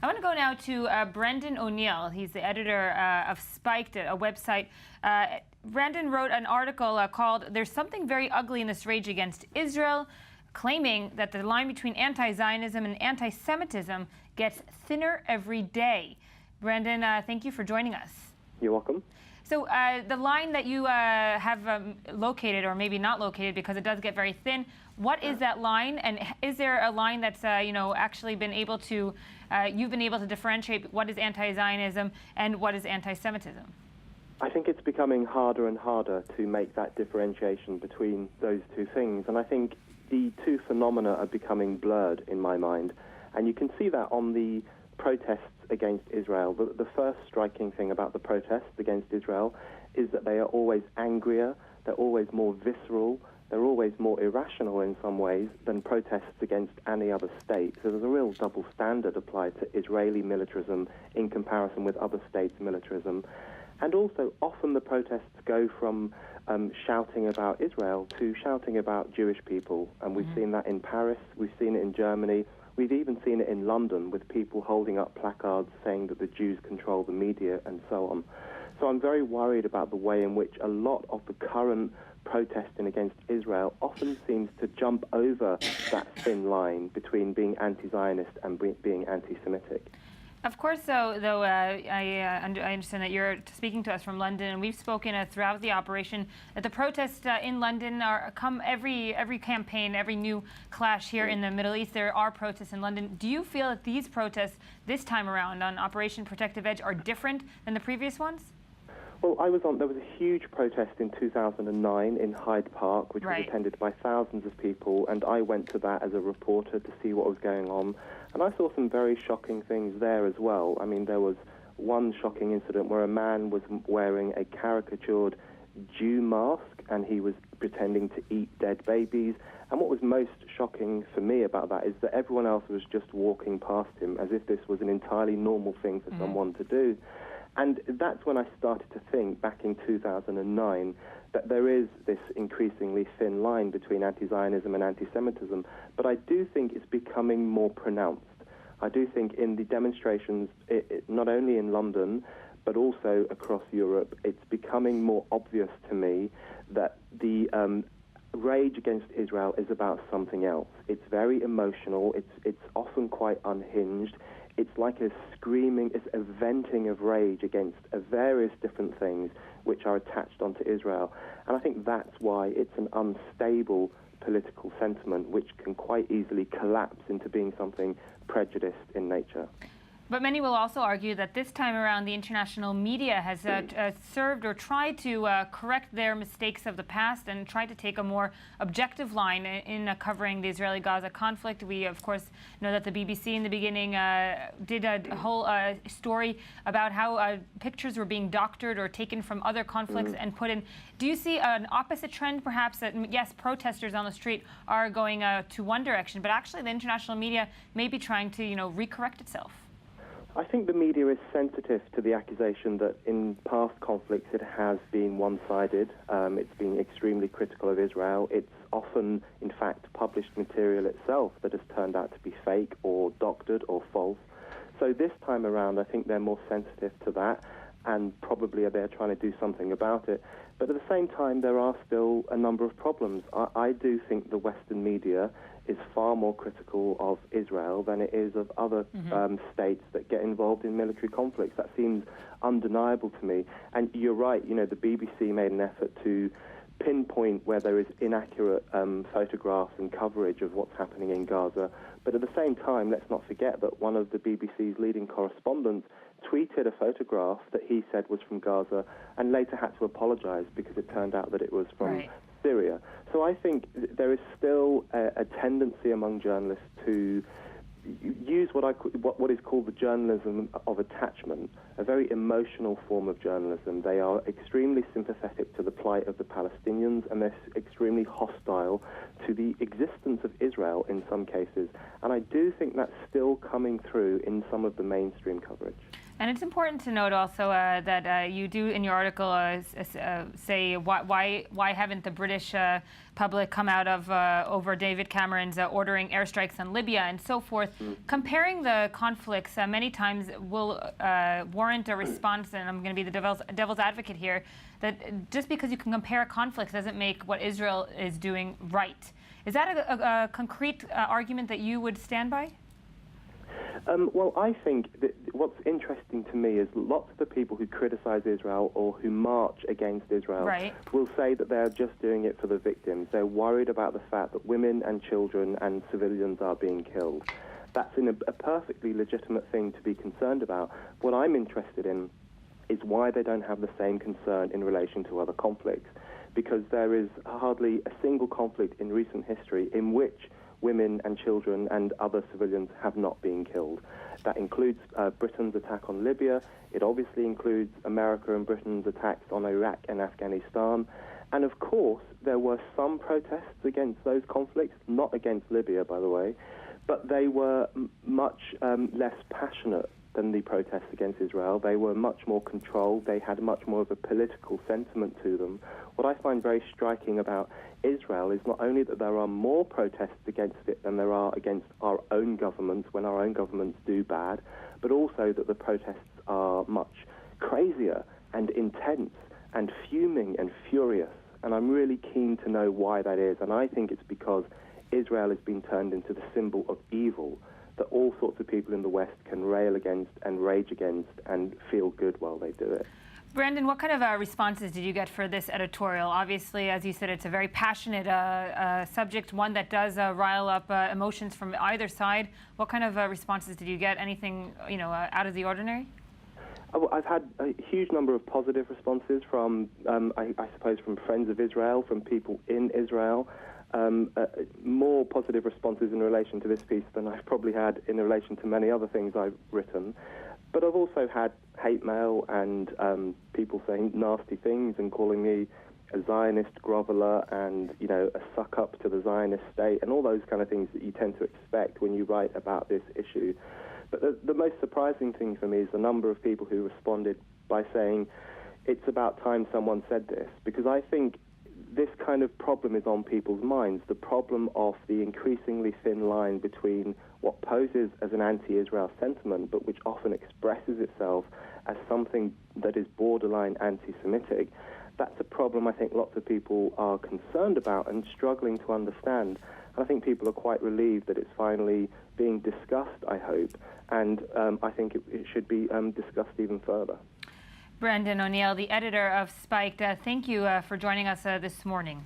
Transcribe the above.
I want to go now to Brendan O'Neill. He's the editor of Spiked, a website. Brendan wrote an article called "There's Something Very Ugly in This Rage Against Israel," claiming that the line between anti-Zionism and anti-Semitism gets thinner every day. Brendan, thank you for joining us. You're welcome. So the line that you have located, or maybe not located because it does get very thin, what is that line? And is there a line that's actually been able to, you've been able to differentiate what is anti-Zionism and what is anti-Semitism? I think it's becoming harder and harder to make that differentiation between those two things. And I think the two phenomena are becoming blurred in my mind. And you can see that on the protests against Israel. The first striking thing about the protests against Israel is that they are always angrier, they're always more visceral, they're always more irrational in some ways than protests against any other state. So there's a real double standard applied to Israeli militarism in comparison with other states' militarism. And also, often the protests go from shouting about Israel to shouting about Jewish people. And we've seen that in Paris, we've seen it in Germany, we've even seen it in London with people holding up placards saying that the Jews control the media and so on. So I'm very worried about the way in which a lot of the current protesting against Israel often seems to jump over that thin line between being anti-Zionist and being anti-Semitic. Of course, though I understand that you're speaking to us from London, and we've spoken throughout the operation that the protests in London come every campaign, every new clash here in the Middle East. There are protests in London. Do you feel that these protests this time around on Operation Protective Edge are different than the previous ones? Well, there was a huge protest in 2009 in Hyde Park, which was attended by thousands of people, and I went to that as a reporter to see what was going on. And I saw some very shocking things there as well. I mean, there was one shocking incident where a man was wearing a caricatured Jew mask, and he was pretending to eat dead babies. And what was most shocking for me about that is that everyone else was just walking past him as if this was an entirely normal thing for someone to do. And that's when I started to think, back in 2009, that there is this increasingly thin line between anti-Zionism and anti-Semitism. But I do think it's becoming more pronounced. I do think in the demonstrations, not only in London, but also across Europe, it's becoming more obvious to me that the rage against Israel is about something else. It's very emotional. It's often quite unhinged. It's like a screaming, it's a venting of rage against various different things which are attached onto Israel. And I think that's why it's an unstable political sentiment which can quite easily collapse into being something prejudiced in nature. But many will also argue that this time around the international media has served or tried to correct their mistakes of the past and tried to take a more objective line in covering the Israeli-Gaza conflict. We, of course, know that the BBC in the beginning did a whole story about how pictures were being doctored or taken from other conflicts and put in. Do you see an opposite trend, perhaps, that, yes, protesters on the street are going to one direction, but actually the international media may be trying to, recorrect itself? I think the media is sensitive to the accusation that in past conflicts it has been one-sided. It's been extremely critical of Israel. It's often, in fact, published material itself that has turned out to be fake or doctored or false. So this time around, I think they're more sensitive to that, and probably they're trying to do something about it. But at the same time, there are still a number of problems. I do think the Western media is far more critical of Israel than it is of other states that get involved in military conflicts. That seems undeniable to me. And you're right, the BBC made an effort to pinpoint where there is inaccurate photographs and coverage of what's happening in Gaza. But at the same time, let's not forget that one of the BBC's leading correspondents tweeted a photograph that he said was from Gaza and later had to apologize because it turned out that it was from Syria. So I think there is still a tendency among journalists to use what is called the journalism of attachment, a very emotional form of journalism. They are extremely sympathetic to the plight of the Palestinians, and they're extremely hostile to the existence of Israel in some cases. And I do think that's still coming through in some of the mainstream coverage. And it's important to note also that you do in your article say why haven't the British public come out of over David Cameron's ordering airstrikes on Libya and so forth. Comparing the conflicts many times will warrant a response, and I'm going to be the devil's advocate here, that just because you can compare conflicts doesn't make what Israel is doing right. Is that a concrete argument that you would stand by? Well, I think that what's interesting to me is lots of the people who criticize Israel or who march against Israel will say that they're just doing it for the victims. They're worried about the fact that women and children and civilians are being killed. That's a perfectly legitimate thing to be concerned about. What I'm interested in is why they don't have the same concern in relation to other conflicts, because there is hardly a single conflict in recent history in which women and children and other civilians have not been killed. That includes Britain's attack on Libya. It obviously includes America and Britain's attacks on Iraq and Afghanistan. And of course, there were some protests against those conflicts, not against Libya, by the way, but they were much less passionate than the protests against Israel. They were much more controlled. They had much more of a political sentiment to them. What I find very striking about Israel is not only that there are more protests against it than there are against our own governments when our own governments do bad, but also that the protests are much crazier and intense and fuming and furious. And I'm really keen to know why that is. And I think it's because Israel has been turned into the symbol of evil that all sorts of people in the West can rail against and rage against and feel good while they do it. Brandon, what kind of responses did you get for this editorial? Obviously, as you said, it's a very passionate subject, one that does rile up emotions from either side. What kind of responses did you get? Anything, out of the ordinary? I've had a huge number of positive responses from, I suppose, from friends of Israel, from people in Israel. More positive responses in relation to this piece than I've probably had in relation to many other things I've written. But I've also had hate mail and people saying nasty things and calling me a Zionist groveler and, a suck-up to the Zionist state and all those kind of things that you tend to expect when you write about this issue. But the most surprising thing for me is the number of people who responded by saying, it's about time someone said this, because I think this kind of problem is on people's minds, the problem of the increasingly thin line between what poses as an anti-Israel sentiment, but which often expresses itself as something that is borderline anti-Semitic. That's a problem I think lots of people are concerned about and struggling to understand. And I think people are quite relieved that it's finally being discussed, I hope, and I think it should be discussed even further. Brandon O'Neill, the editor of Spiked, thank you for joining us this morning.